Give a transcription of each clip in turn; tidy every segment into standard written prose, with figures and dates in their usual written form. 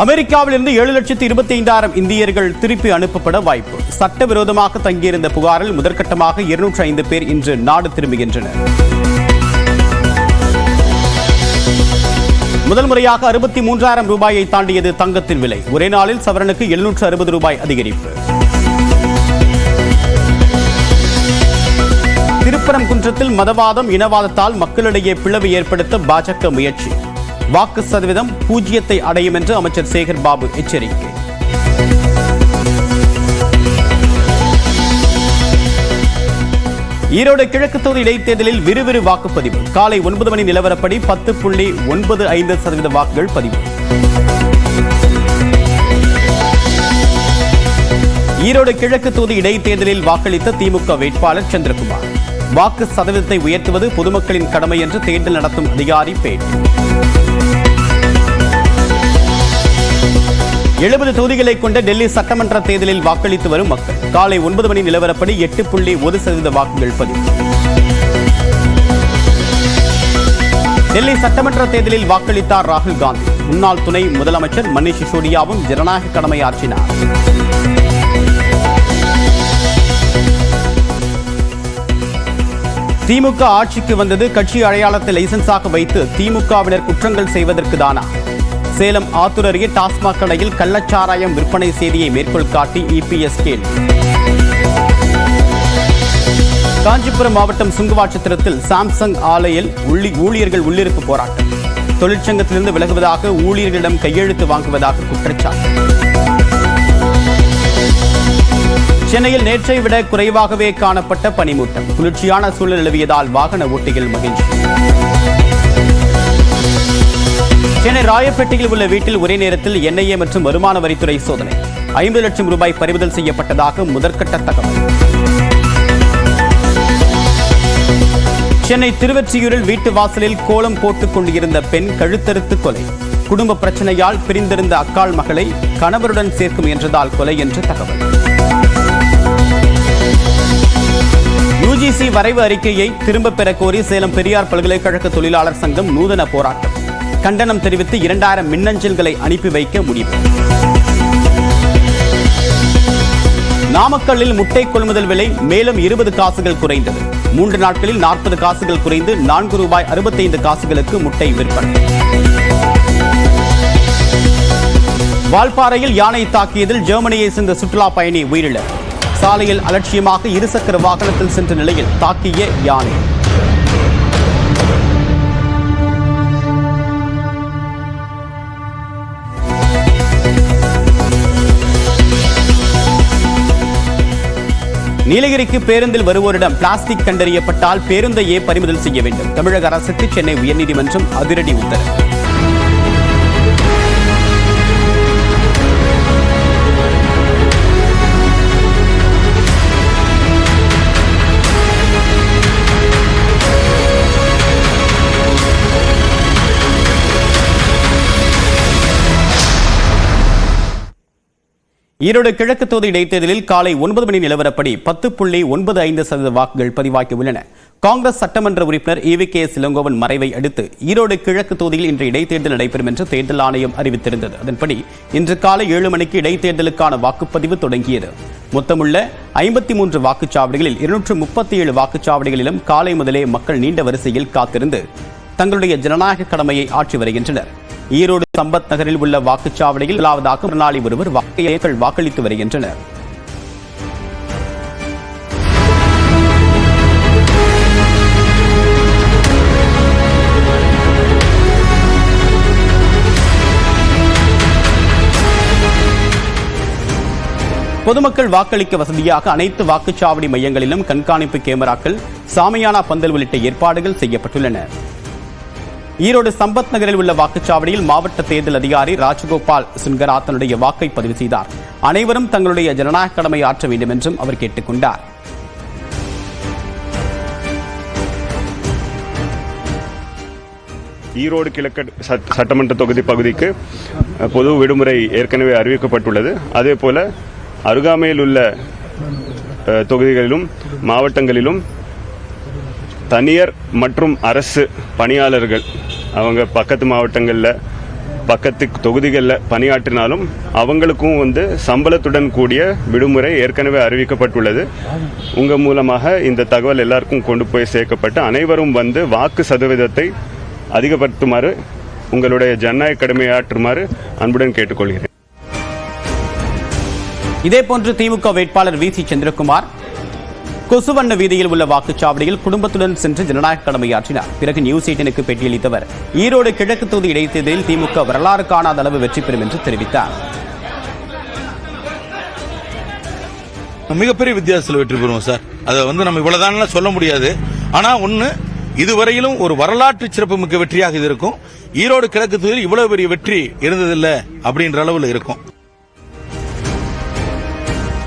அமெரிக்காவிலிருந்து 7,25,000 இந்தியர்கள் திருப்பி அனுப்பப்பட வாய்ப்பு. சட்டவிரோதமாக தங்கியிருந்த புகாரில் முதற்கட்டமாக 205 பேர் இன்று நாடு திரும்புகின்றனர். முதல் முறையாக 63,000 ரூபாயை தாண்டியது தங்கத்தின் விலை. ஒரே நாளில் சவரனுக்கு 760 ரூபாய் அதிகரிப்பு. திருப்பரங்குன்றத்தில் மதவாதம் இனவாதத்தால் மக்களிடையே பிளவு ஏற்படுத்த பாஜக முயற்சி. வாக்கு சதவீதம் 0 அடையும் என்று அமைச்சர் சேகர் பாபு எச்சரிக்கை. ஈரோடு கிழக்கு தொகுதி இடைத்தேர்தலில் விறுவிறு வாக்குப்பதிவு. காலை 9 மணி நிலவரப்படி 10.95% வாக்குகள் பதிவு. ஈரோடு கிழக்கு தொகுதி இடைத்தேர்தலில் வாக்களித்த திமுக வேட்பாளர் சந்திரகுமார். வாக்கு சதவீதத்தை உயர்த்துவது பொதுமக்களின் கடமை என்று தேர்தல் நடத்தும் அதிகாரி பேட்டி. 70 தொகுதிகளை கொண்ட டெல்லி சட்டமன்ற தேர்தலில் வாக்களித்து வரும் மக்கள். காலை 9 மணி நிலவரப்படி 8.1% வாக்குகள் பதிவு. டெல்லி சட்டமன்ற தேர்தலில் வாக்களித்தார் ராகுல் காந்தி. முன்னாள் துணை முதலமைச்சர் மணீஷ் சிசோடியாவும் ஜனநாயக கடமையாற்றினார். திமுக ஆட்சிக்கு வந்தது கட்சி அடையாளத்தை லைசன்ஸாக வைத்து திமுகவினர் குற்றங்கள் செய்வதற்கு தானா? சேலம் ஆத்தூர் அருகே டாஸ்மாக் கடையில் கள்ளச்சாராயம் விற்பனை செய்தியை மேற்கோள் காட்டி இபிஎஸ் கேள்வி. காஞ்சிபுரம் மாவட்டம் சுங்குவாட்சத்திரத்தில் சாம்சங் ஆலையில் ஊழியர்கள் உள்ளிருப்பு போராட்டம். தொழிற்சங்கத்திலிருந்து விலகுவதாக ஊழியர்களிடம் கையெழுத்து வாங்குவதாக குற்றச்சாட்டு. சென்னையில் நேற்றை விட குறைவாகவே காணப்பட்ட பனிமூட்டம். குளிர்ச்சியான சூழல் நிலவியதால் வாகன ஓட்டிகள் மகிழ்ச்சி. சென்னை ராயப்பேட்டையில் உள்ள வீட்டில் ஒரே நேரத்தில் என்ஐஏ மற்றும் வருமான வரித்துறை சோதனை. 50 லட்சம் ரூபாய் பறிமுதல் செய்யப்பட்டதாக முதற்கட்ட தகவல். சென்னை திருவொற்றியூரில் வீட்டு வாசலில் கோலம் போட்டுக் கொண்டிருந்த பெண் கழுத்தறுத்து கொலை. குடும்ப பிரச்சனையால் பிரிந்திருந்த அக்காள் மகளை கணவருடன் சேர்க்கும் என்றதால் கொலை என்று தகவல். யுஜிசி வரைவு அறிக்கையை திரும்பப் பெற கோரி சேலம் பெரியார் பல்கலைக்கழக தொழிலாளர் சங்கம் நூதன போராட்டம். கண்டனம் தெரிவித்து 2000 மின்னஞ்சல்களை அனுப்பி வைக்க முடிவு. நாமக்கல்லில் முட்டை கொள்முதல் விலை மேலும் 20 காசுகள் குறைந்தது. 3 நாட்களில் 40 காசுகள் குறைந்து ₹4.65 முட்டை விற்பனை. வால்பாறையில் யானை தாக்கியதில் ஜெர்மனியை சேர்ந்த சுற்றுலா பயணி உயிரிழப்பு. சாலையில் அலட்சியமாக இருசக்கர வாகனத்தில் சென்ற நிலையில் தாக்கிய யானை. நீலகிரிக்கு பேருந்தில் வருவோரிடம் பிளாஸ்டிக் கண்டறியப்பட்டால் பேருந்தையே பறிமுதல் செய்ய வேண்டும். தமிழக அரசுக்கு சென்னை உயர்நீதிமன்றம் அதிரடி உத்தரவு. ஈரோடு கிழக்கு தொகுதி இடைத்தேர்தலில் காலை 9 மணி நிலவரப்படி 10.95% வாக்குகள் பதிவாகி உள்ளன. காங்கிரஸ் சட்டமன்ற உறுப்பினர் EVKS இளங்கோவன் மறைவை அடுத்து ஈரோடு கிழக்கு தொகுதியில் இன்று இடைத்தேர்தல் நடைபெறும் என்று தேர்தல் ஆணையம் அறிவித்திருந்தது. அதன்படி இன்று காலை 7 மணிக்கு இடைத்தேர்தலுக்கான வாக்குப்பதிவு தொடங்கியது. மொத்தமுள்ள 53 வாக்குச்சாவடிகளில் 237 வாக்குச்சாவடிகளிலும் காலை முதலே மக்கள் நீண்ட வரிசையில் காத்திருந்து தங்களுடைய ஜனநாயக கடமையை ஆற்றி வருகின்றனர். ஈரோடு சம்பத் நகரில் உள்ள வாக்குச்சாவடியில் முதலாவதாக மறுநாளி ஒருவர் வாக்களித்து வருகின்றனர். பொதுமக்கள் வாக்களிக்க வசதியாக அனைத்து வாக்குச்சாவடி மையங்களிலும் கண்காணிப்பு கேமராக்கள், சாமியானா பந்தல் உள்ளிட்ட ஏற்பாடுகள் செய்யப்பட்டுள்ளன. ஈரோடு சம்பத் நகரில் உள்ள வாக்குச்சாவடியில் மாவட்ட தேர்தல் அதிகாரி ராஜகோபால் சுன்கரா தன்னுடைய வாக்கை பதிவு செய்தார். அனைவரும் தங்களுடைய ஜனநாயக கடமை ஆற்ற வேண்டும் என்றும் அவர் கேட்டுக் கொண்டார். ஈரோடு கிழக்கு சட்டமன்ற தொகுதி பகுதிக்கு பொது விடுமுறை ஏற்கனவே அறிவிக்கப்பட்டுள்ளது. அதேபோல அருகாமையில் உள்ள தொகுதிகளிலும் மாவட்டங்களிலும் தனியார் மற்றும் அரசு பணியாளர்கள் அவங்க பக்கத்து மாவட்டங்களில் பக்கத்து தொகுதிகளில் பணியாற்றினாலும் அவங்களுக்கும் வந்து சம்பளத்துடன் கூடிய விடுமுறை ஏற்கனவே அறிவிக்கப்பட்டுள்ளது. உங்கள் மூலமாக இந்த தகவல் எல்லாருக்கும் கொண்டு போய் சேர்க்கப்பட்டு அனைவரும் வந்து வாக்கு சதவீதத்தை அதிகப்படுத்துமாறு உங்களுடைய ஜனநாயக கடமையாற்றுமாறு அன்புடன் கேட்டுக்கொள்கிறேன். இதேபோன்று திமுக வேட்பாளர் வி.சி. சந்திரகுமார் கொசுவண்ண வீதியில் உள்ள வாக்குச்சாவடியில் குடும்பத்துடன் சென்று ஜனநாயக கடமையாற்றினார். பிறகு நியூஸ் 18க்கு பேட்டியளித்தவர் ஈரோடு கிழக்கு தொகுதி இடைத்தேர்தலில் திமுக வரலாறு காணாத அளவு வெற்றி பெறும் என்று தெரிவித்தார். மிகப்பெரிய வித்தியாசத்தில் வெற்றி பெறுவோம் சார். அதை வந்து நம்ம இவ்வளவுதான் சொல்ல முடியாது. ஆனா ஒண்ணு, இதுவரையிலும் ஒரு வரலாற்று சிறப்புமிக்க வெற்றியாக இது இருக்கும். ஈரோடு கிழக்கு தொகுதியில் இவ்வளவு பெரிய வெற்றி இருந்ததில்லை அப்படின்ற அளவில் இருக்கும்.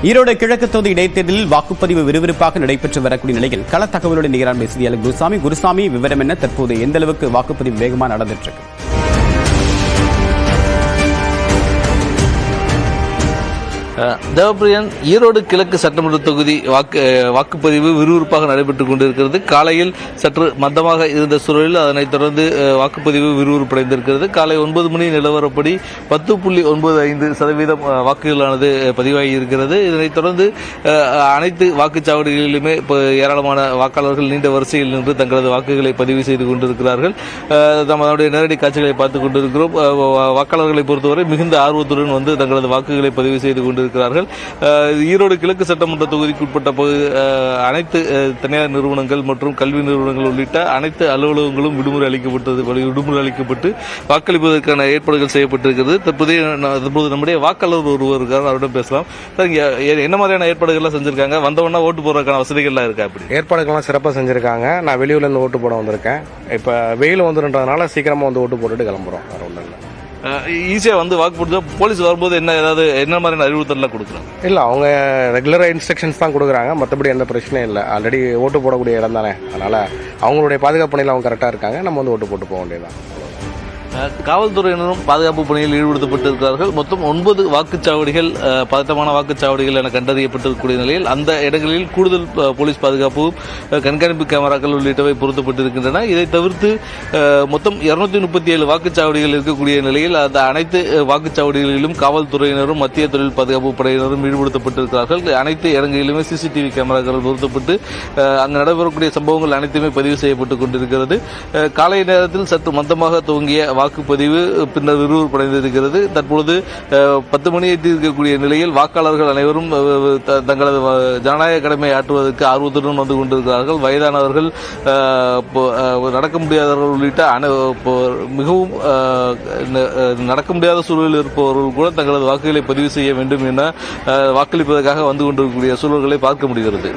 ஈரோடு கிழக்கு தொகுதி இடைத்தேர்தலில் வாக்குப்பதிவு விறுவிறுப்பாக நடைபெற்று வரக்கூடிய நிலையில் கள தகவலுடன் நிகரான செய்தியாளர் குருசாமி விவரம் என்ன? தற்போது எந்த அளவுக்கு வாக்குப்பதிவு வேகமாக நடந்துட்டு இருக்கு? தேவப்பிரியன், ஈரோடு கிழக்கு சட்டமன்ற தொகுதி வாக்குப்பதிவு விறுவிறுப்பாக நடைபெற்றுக் கொண்டிருக்கிறது. காலையில் சற்று மந்தமாக இருந்த சூழலில் அதனைத் தொடர்ந்து வாக்குப்பதிவு விறுவிறுப்படைந்திருக்கிறது. காலை 9 மணி நிலவரப்படி 10.95% வாக்குகளானது பதிவாகி இருக்கிறது. இதனைத் தொடர்ந்து அனைத்து வாக்குச்சாவடிகளிலுமே ஏராளமான வாக்காளர்கள் நீண்ட வரிசையில் நின்று தங்களது வாக்குகளை பதிவு செய்து கொண்டிருக்கிறார்கள். நம்மளுடைய நேரடி காட்சிகளை பார்த்துக் கொண்டிருக்கிறோம். வாக்காளர்களை பொறுத்தவரை மிகுந்த ஆர்வத்துடன் வந்து தங்களது வாக்குகளை பதிவு செய்து கொண்டிருக்கிறார்கள். ஈரோடு கிழக்கு சட்டமன்ற தொகுதிக்குட்பட்ட அனைத்து தனியார் நிறுவனங்கள் மற்றும் கல்வி நிறுவனங்கள் உள்ளிட்ட அனைத்து அலுவலகங்களும் விடுமுறை அளிக்கப்பட்டு வாக்களிப்பதற்கான ஏற்பாடுகள் செய்யப்பட்டிருக்கிறது. தற்போது நம்முடைய வாக்காளர் ஒருவர் இருக்கார், அவரிடம் பேசலாம். என்ன மாதிரியான ஏற்பாடுகள்லாம் செஞ்சிருக்காங்க? வந்தவொன்னா ஓட்டு போடுறதுக்கான வசதிகள்லாம் இருக்கா? அப்படி ஏற்பாடுகள்லாம் சிறப்பாக செஞ்சிருக்காங்க. நான் வெளியூர்ல இருந்து ஓட்டு போட வந்திருக்கேன். இப்ப வெயில் வந்துன்றதுனால சீக்கிரமா வந்து ஓட்டு போட்டுட்டு கிளம்புறோம். வேற ஒன்றும் இல்லை. ஈஸியா வந்து வாக்கு போட்டு போலீஸ் வரும்போது என்ன மாதிரியான அறிவுறுத்தலாம் கொடுக்குறாங்க? இல்ல, அவங்க ரெகுலரா இன்ஸ்ட்ரக்ஷன்ஸ் தான் கொடுக்குறாங்க. மற்றபடி எந்த பிரச்சனையும் இல்லை. ஆல்ரெடி ஓட்டு போடக்கூடிய இடம் தானே, அதனால அவங்களுடைய பாதுகாப்பு பணியில் அவங்க கரெக்டா இருக்காங்க. நம்ம வந்து ஓட்டு போட்டு போக வேண்டியதுதான். காவல்துறையினரும் பாதுகாப்பு பணியில் ஈடுபடுத்தப்பட்டிருக்கிறார்கள். மொத்தம் 9 வாக்குச்சாவடிகள் பதட்டமான வாக்குச்சாவடிகள் என கண்டறியப்பட்டிருக்கக்கூடிய நிலையில் அந்த இடங்களில் கூடுதல் போலீஸ் பாதுகாப்பும் கண்காணிப்பு கேமராக்கள் உள்ளிட்டவை பொருத்தப்பட்டிருக்கின்றன. இதை தவிர்த்து மொத்தம் 237 வாக்குச்சாவடிகள் இருக்கக்கூடிய நிலையில் அந்த அனைத்து வாக்குச்சாவடிகளிலும் காவல்துறையினரும் மத்திய தொழில் பாதுகாப்பு படையினரும் ஈடுபடுத்தப்பட்டிருக்கிறார்கள். அனைத்து இடங்களிலுமே சிசிடிவி கேமராக்கள் பொருத்தப்பட்டு அங்கு நடைபெறக்கூடிய சம்பவங்கள் அனைத்துமே பதிவு செய்யப்பட்டுக் கொண்டிருக்கிறது. காலை நேரத்தில் சற்று மந்தமாக துவங்கிய வாக்குப்பதிவு பின்னர் விறுவிறுப்படைந்திருக்கிறது. தற்பொழுது 10 மணி எட்டியிருக்கக்கூடிய நிலையில் வாக்காளர்கள் அனைவரும் தங்களது ஜனநாயக கடமை ஆற்றுவதற்கு ஆர்வத்துடன் வந்து கொண்டிருக்கிறார்கள். வயதானவர்கள், நடக்க முடியாதவர்கள் உள்ளிட்ட மிகவும் நடக்க முடியாத சூழலில் இருப்பவர்கள் கூட தங்களது வாக்குகளை பதிவு செய்ய வேண்டும் என வாக்களிப்பதற்காக வந்து கொண்டிருக்கக்கூடிய சூழல்களை பார்க்க முடிகிறது.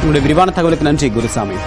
உங்களுடைய விரிவான தகவலுக்கு நன்றி குருசாமி.